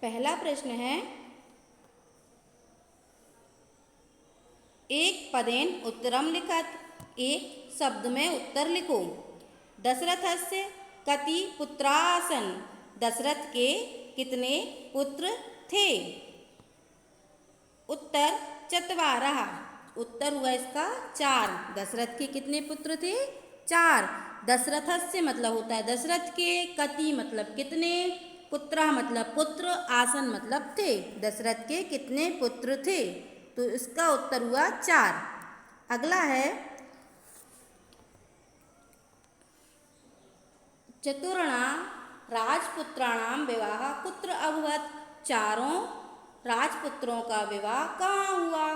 पहला प्रश्न है, एक पदेन उत्तरम लिखत, एक शब्द में उत्तर लिखो। दशरथस्य कति पुत्रासन, दशरथ के कितने पुत्र थे? उत्तर चत्वारः, उत्तर हुआ इसका 4। दशरथ के कितने पुत्र थे? 4। दशरथस्य मतलब होता है दशरथ के, कति मतलब कितने, पुत्रः मतलब पुत्र, आसन मतलब थे। दशरथ के कितने पुत्र थे? तो इसका उत्तर हुआ 4। अगला है, चतुर्णां राजपुत्राणां विवाह कुत्र अभवत्, चारों राजपुत्रों का विवाह कहाँ हुआ?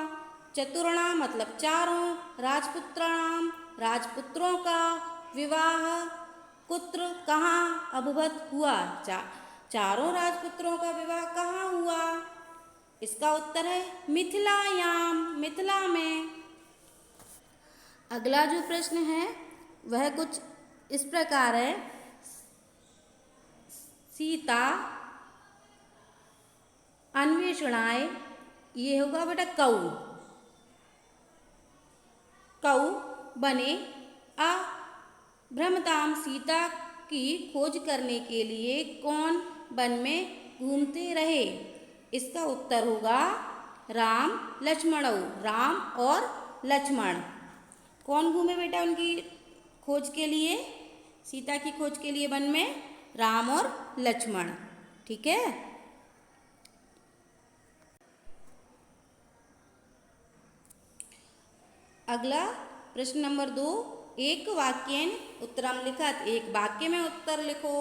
चतुर्णां मतलब चारों, राजपुत्राणां राजपुत्रों का विवाह कुत्र कहाँ अभवत् हुआ, चारों राजपुत्रों का विवाह कहाँ हुआ? इसका उत्तर है मिथिलायाम, मिथिला में। अगला जो प्रश्न है वह कुछ इस प्रकार है, सीता अन्वेषणाय, ये होगा बेटा कौ, कौ बने भ्रमताम, सीता की खोज करने के लिए कौन वन में घूमते रहे? इसका उत्तर होगा राम लक्ष्मणौ, राम और लक्ष्मण। कौन घूमे बेटा उनकी खोज के लिए, सीता की खोज के लिए वन में? राम और लक्ष्मण। ठीक है। अगला प्रश्न नंबर 2, एक वाक्येन उत्तरम लिखत, एक वाक्य में उत्तर लिखो।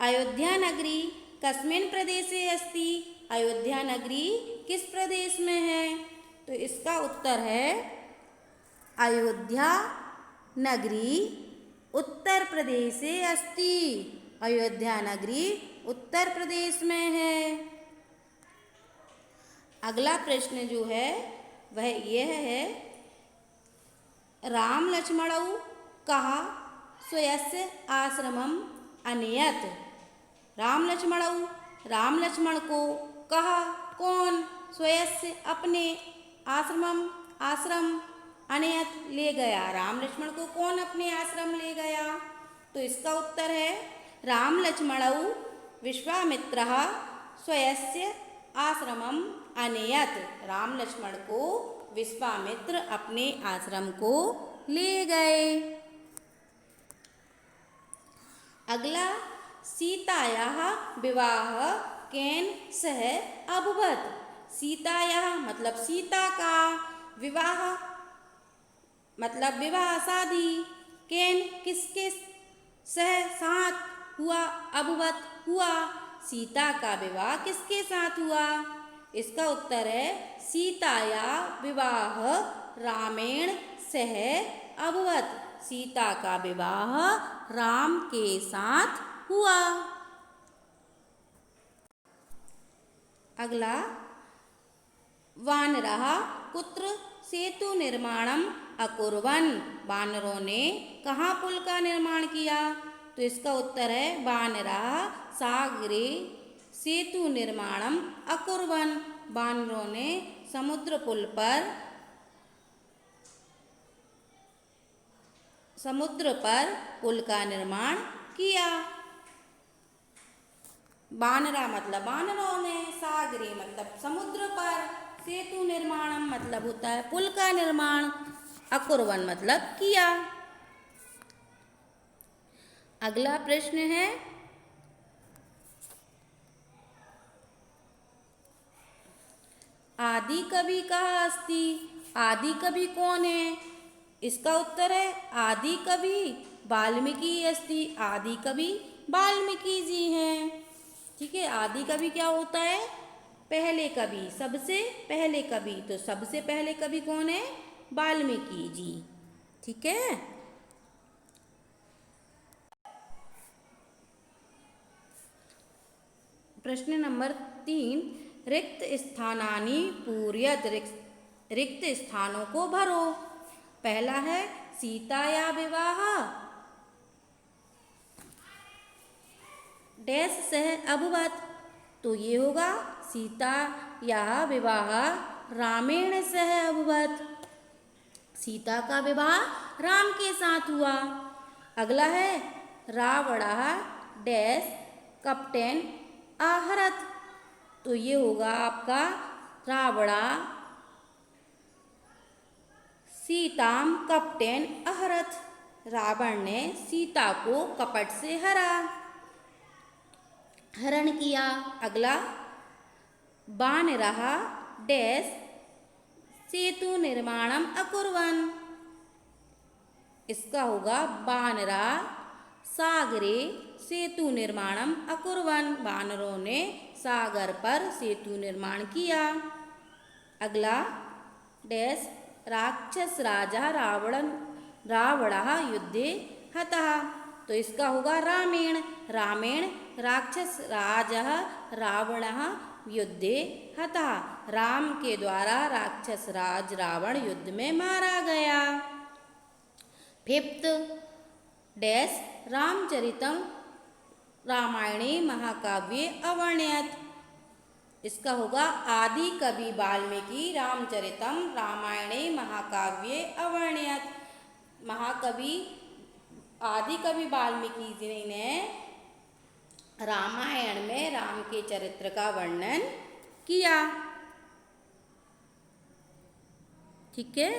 अयोध्या नगरी कस्मिन् प्रदेशे अस्ति, अयोध्या नगरी किस प्रदेश में है? तो इसका उत्तर है अयोध्या नगरी उत्तर प्रदेशे अस्ति, अयोध्या नगरी उत्तर प्रदेश में है। अगला प्रश्न जो है वह यह है, राम लक्ष्मणौ कहा स्वयस्य आश्रमम अनयत, राम लक्ष्मण को कहा कौन स्वयस्य अपने आश्रम अनयत ले गया, राम लक्ष्मण को कौन अपने आश्रम ले गया? तो इसका उत्तर है राम लक्ष्मणौ विश्वामित्रः स्वयस्य आश्रमम अनयत, राम लक्ष्मण को विश्वामित्र अपने आश्रम को ले गए। अगला, सीतायाः विवाह केन सह अभवत्, सीतायाः मतलब सीता का, विवाह मतलब विवाह शादी, केन किसके सह साथ हुआ, अभवत् हुआ, सीता का विवाह किसके साथ हुआ? इसका उत्तर है सीताया विवाह रामेण सह अभवत्, सीता का विवाह राम के साथ हुआ। अगला, वानरः कुत्र सेतु निर्माणम अकुर्वन्, वानरों ने कहाँ पुल का निर्माण किया? तो इसका उत्तर है वानरः सागरे सेतु निर्माणम अकुर्वन्, वानरों ने समुद्र पर पुल का निर्माण किया। वानरा मतलब वानरों ने, सागरे मतलब समुद्र पर, सेतु निर्माणम मतलब होता है पुल का निर्माण, अकुर्वन् मतलब किया। अगला प्रश्न है, आदि कवि कहाँ अस्ति, आदि कवि कौन है? इसका उत्तर है आदि कवि वाल्मीकि अस्ति, आदि कवि वाल्मीकि जी हैं। ठीक है, आदि कवि क्या होता है? पहले कवि, सबसे पहले कवि, तो सबसे पहले कवि कौन है? वाल्मीकि जी। ठीक है। प्रश्न नंबर 3, रिक्त स्थानानि पूरयत, रिक्त स्थानों को भरो। पहला है सीताया विवाह डैश सह अभवत्, तो ये होगा सीता या विवाह रामेण सह अभवत। सीता का विवाह राम के साथ हुआ। अगला है रावण डैश कप्टेन आहरत। तो ये होगा आपका रावणा सीताम कपटेन अहरत। रावण ने सीता को कपट से हरण किया। अगला वानरः डैश सेतु निर्माणम अकुर्वन्। इसका होगा वानरा सागरे सेतु निर्माणम अकुर्वन्। वानरों ने सागर पर सेतु निर्माण किया। अगला डैश राक्षस राजा रावणः युद्धे हतः। तो इसका होगा रामेण। रामेण राक्षस राजा रावणः युद्धे हतः। राम के द्वारा राक्षस राज रावण युद्ध में मारा गया। फिफ्थ डैश रामचरितम रामायणे महाकाव्ये अवर्ण्यत। इसका होगा आदि कवि वाल्मीकि रामचरितम रामायणे महाकाव्ये अवर्ण्यत। महाकवि आदि कवि वाल्मीकि जी ने रामायण में राम के चरित्र का वर्णन किया। ठीक है।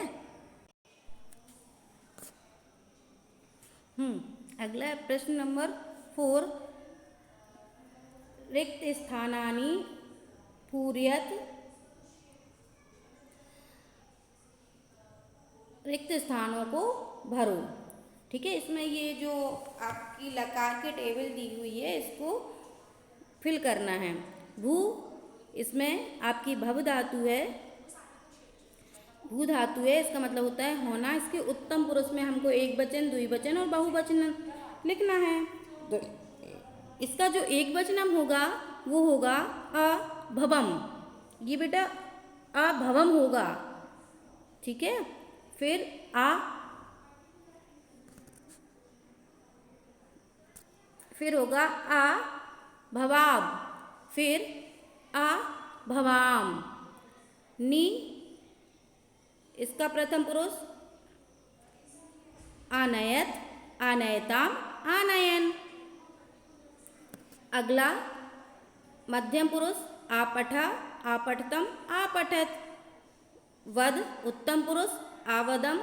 अगला प्रश्न नंबर 4 रिक्त स्थानानि पूरयत। रिक्त स्थानों को भरो। ठीक है, इसमें ये जो आपकी लकार की टेबल दी हुई है इसको फिल करना है। भू इसमें आपकी भव धातु है, भू धातु है, इसका मतलब होता है होना। इसके उत्तम पुरुष में हमको एक वचन द्विवचन और बहुवचन लिखना है। तो इसका जो एक वचनम होगा वो होगा अभवम। ये बेटा अभवम होगा। ठीक है, फिर फिर होगा भवाब, फिर भवाम। नी इसका प्रथम पुरुष आनयत, आनयताम, आनयन। अगला मध्यम पुरुष आपठ, आपठतम, आपठत। वद उत्तम पुरुष आवदम,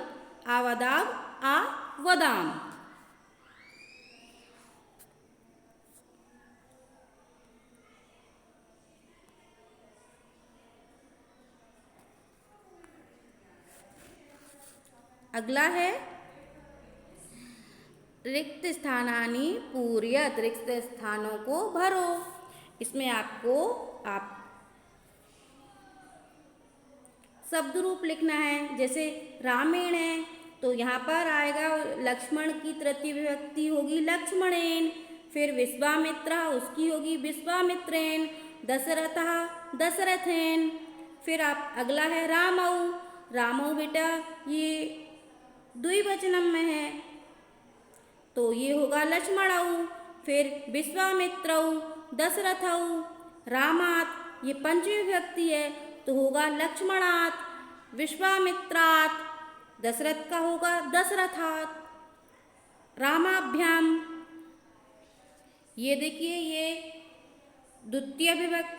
आवदाव, आवदाम। अगला है रिक्त स्थानानि पूरयत। रिक्त स्थानों को भरो। इसमें आपको शब्द रूप लिखना है। जैसे रामेण है तो यहाँ पर आएगा लक्ष्मण की तृतीय विभक्ति होगी लक्ष्मणेन। फिर विश्वामित्र उसकी होगी विश्वामित्रेन। दशरथः दशरथेन। फिर आप अगला है रामौ। रामौ बेटा ये द्विवचनम में है तो ये होगा लक्ष्मणौ। फिर विश्वामित्रौ, दशरथौ, रामात ये पंचमी विभक्ति है तो होगा लक्ष्मणात, विश्वामित्रात। दशरथ का होगा दशरथात। रामाभ्याम ये देखिए ये द्वितीय विभक्ति,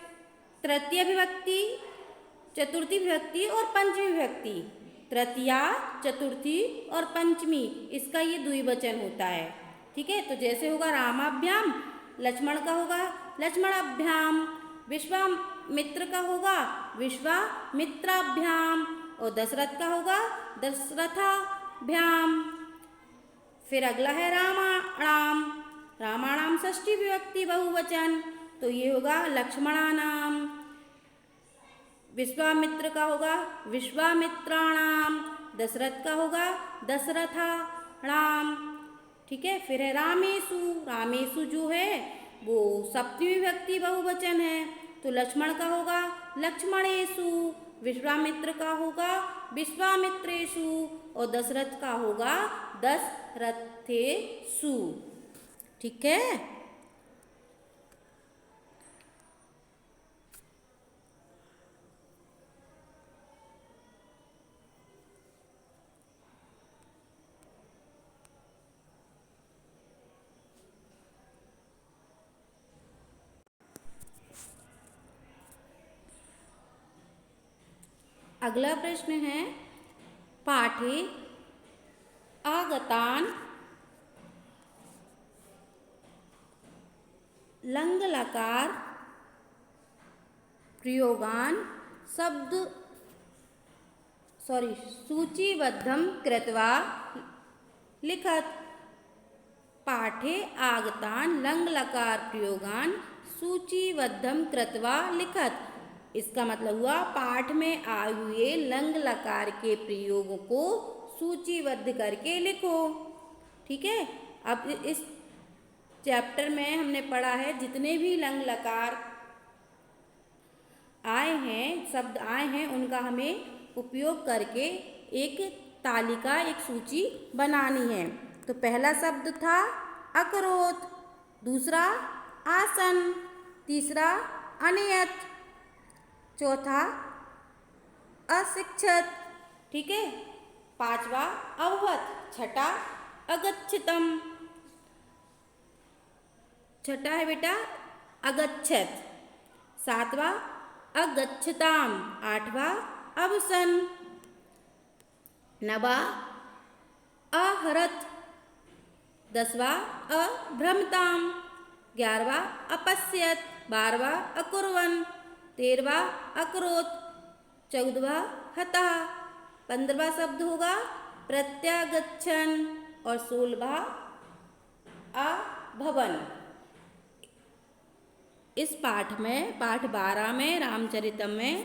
तृतीय विभक्ति, चतुर्थी विभक्ति और पंचमी विभक्ति। तृतीया, चतुर्थी और पंचमी इसका ये द्विवचन होता है। ठीक है, तो जैसे होगा रामाभ्याम, लक्ष्मण का होगा लक्ष्मणाभ्याम, विश्वामित्र का होगा विश्वामित्राभ्याम और दशरथ का होगा दशरथाभ्याम। फिर अगला है रामाणाम। रामाणाम षष्ठी विभक्ति बहुवचन तो ये होगा लक्ष्मणानाम। विश्वामित्र का होगा विश्वामित्राणाम। दशरथ का होगा दशरथाणाम। ठीक है, फिर है रामेषु। रामेषु जो है वो सप्तमी विभक्ति बहुवचन है तो लक्ष्मण का होगा लक्ष्मणेषु। विश्वामित्र का होगा विश्वामित्रेषु और दशरथ का होगा दशरथेषु। ठीक है। अगला प्रश्न है पाठे आगतान लंग लकार प्रयोगान सूचीबद्धं कृत्वा लिखत। पाठे आगतान लंग लकार प्रयोगान सूचीबद्धं कृत्वा लिखत। इसका मतलब हुआ पाठ में आए हुए लंग लकार के प्रयोगों को सूचीबद्ध करके लिखो। ठीक है, अब इस चैप्टर में हमने पढ़ा है जितने भी लंग लकार आए हैं, शब्द आए हैं, उनका हमें उपयोग करके एक तालिका, एक सूची बनानी है। तो पहला शब्द था अकरोत, दूसरा आसन, तीसरा अनियत, चौथा अशिक्षित, ठीक है, पांचवा अववत, छठा अगच्छितम, छठा है बेटा अगच्छत, सातवां अगच्छताम, आठवां अवसन, नवा अहरत, दसवां अभ्रमताम, 11वां अपश्यत, 12वां अकुर्वन, 13वां अकरोत, 14वां हतः, 15वां शब्द होगा प्रत्यागच्छन और 16वां अभवन। इस पाठ में, पाठ 12 में, रामचरितम में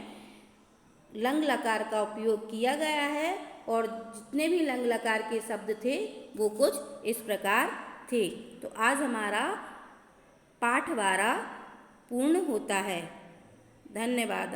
लंग लकार का उपयोग किया गया है और जितने भी लंग लकार के शब्द थे वो कुछ इस प्रकार थे। तो आज हमारा पाठ 12 पूर्ण होता है। धन्यवाद।